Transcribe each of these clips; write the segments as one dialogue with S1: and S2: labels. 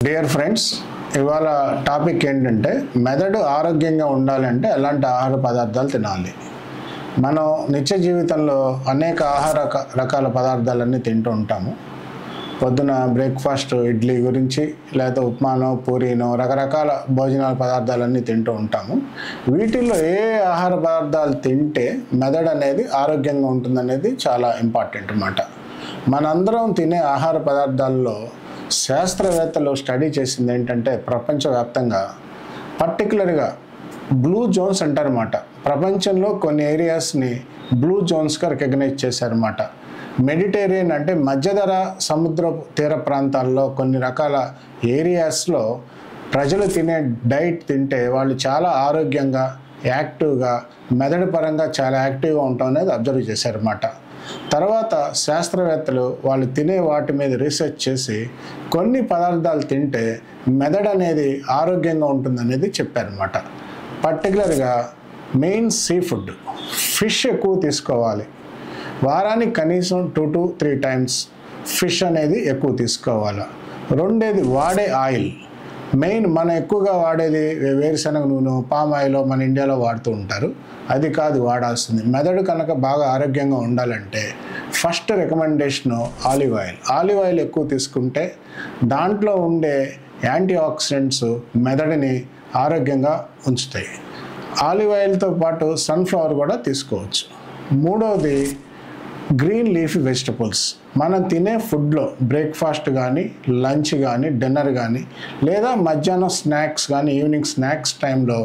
S1: Dear friends, ఇవాళ topic ఏంటంటే మెదడు ఆరోగ్యంగా ఉండాలంటే ఎలాంటి ఆహార పదార్థాలు తినాలి. మనం నిత్య జీవితంలో అనేక ఆహార రకాల పదార్థాలన్నీ తింటూ ఉంటాము. పొద్దున బ్రేక్ఫాస్ట్ ఇడ్లీ గురించి, లేదా ఉప్మానో పూరీనో రకరకాల భోజనాల పదార్థాలన్నీ తింటూ ఉంటాము. వీటిల్లో ఏ ఆహార పదార్థాలు తింటే మెదడు అనేది ఆరోగ్యంగా ఉంటుందనేది చాలా ఇంపార్టెంట్ అన్నమాట. మనందరం తినే ఆహార పదార్థాల్లో శాస్త్రవేత్తలు స్టడీ చేసింది ఏంటంటే ప్రపంచవ్యాప్తంగా పర్టికులర్గా బ్లూ జోన్స్ అంటారన్నమాట. ప్రపంచంలో కొన్ని ఏరియాస్ని బ్లూ జోన్స్గా రికగ్నైజ్ చేశారన్నమాట. మెడిటేరియన్ అంటే మధ్యధర సముద్ర తీర ప్రాంతాల్లో కొన్ని రకాల ఏరియాస్లో ప్రజలు తినే డైట్ తింటే వాళ్ళు చాలా ఆరోగ్యంగా, యాక్టివ్గా, మెదడు పరంగా చాలా యాక్టివ్గా ఉంటాం అనేది అబ్జర్వ్ చేశారన్నమాట. తర్వాత శాస్త్రవేత్తలు వాళ్ళు తినే వాటి మీద రీసెర్చ్ చేసి కొన్ని పదార్థాలు తింటే మెదడు అనేది ఆరోగ్యంగా ఉంటుందనేది చెప్పారన్నమాట. పర్టికులర్గా మెయిన్ సీ ఫుడ్, ఫిష్ ఎక్కువ తీసుకోవాలి. వారానికి కనీసం 2 to 3 times ఫిష్ అనేది ఎక్కువ తీసుకోవాలి. రెండేది వాడే ఆయిల్. మెయిన్ మనం ఎక్కువగా వాడేది వేరుశనగ నూనె, పామ్ ఆయిల్ మన ఇండియాలో వాడుతూ ఉంటారు. అది కాదు వాడాల్సింది. మెదడు కనుక బాగా ఆరోగ్యంగా ఉండాలంటే first recommendation olive oil. Olive oil ఎక్కువ తీసుకుంటే దాంట్లో ఉండే యాంటీ ఆక్సిడెంట్స్ మెదడుని ఆరోగ్యంగా ఉంచుతాయి. ఆలివ్ ఆయిల్తో పాటు సన్ఫ్లవర్ కూడా తీసుకోవచ్చు. మూడవది గ్రీన్ లీఫీ వెజిటబుల్స్. మనం తినే ఫుడ్లో బ్రేక్ఫాస్ట్ కానీ, లంచ్ కానీ, డిన్నర్ కానీ, లేదా మధ్యాహ్నం స్నాక్స్ కానీ, ఈవినింగ్ స్నాక్స్ టైంలో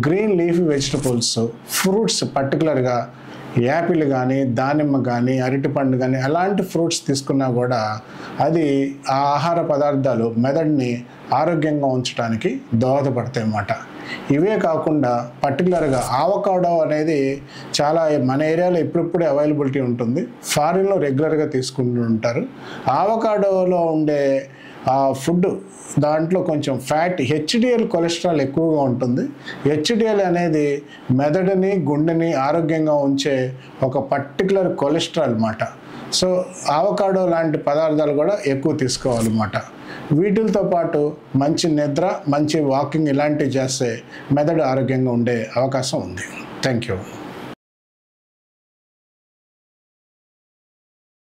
S1: గ్రీన్ లీఫీ వెజిటబుల్స్, ఫ్రూట్స్, పర్టికులర్గా యాపిల్ కానీ, దానిమ్మ కానీ, అరటిపండు కానీ అలాంటి ఫ్రూట్స్ తీసుకున్నా కూడా అది ఆ ఆహార పదార్థాలు మెదడుని ఆరోగ్యంగా ఉంచడానికి దోహదపడతాయి అన్నమాట. ఇవే కాకుండా పర్టికులర్గా ఆవకాడో అనేది చాలా మన ఏరియాలో ఇప్పుడిప్పుడే అవైలబిలిటీ ఉంటుంది. ఫారిన్లో రెగ్యులర్గా తీసుకుంటూ ఉంటారు. ఆవకాడోలో ఉండే ఫుడ్ దాంట్లో కొంచెం ఫ్యాట్, హెచ్డిఎల్ కొలెస్ట్రాల్ ఎక్కువగా ఉంటుంది. హెచ్డిఎల్ అనేది మెదడుని, గుండెని ఆరోగ్యంగా ఉంచే ఒక పర్టికులర్ కొలెస్ట్రాల్ అన్నమాట. సో ఆవకాడో లాంటి పదార్థాలు కూడా ఎక్కువ తీసుకోవాలన్నమాట. వీటితో పాటు మంచి నిద్ర, మంచి వాకింగ్ ఇలాంటివి చేస్తే మెదడు ఆరోగ్యంగా ఉండే అవకాశం ఉంది. Thank you.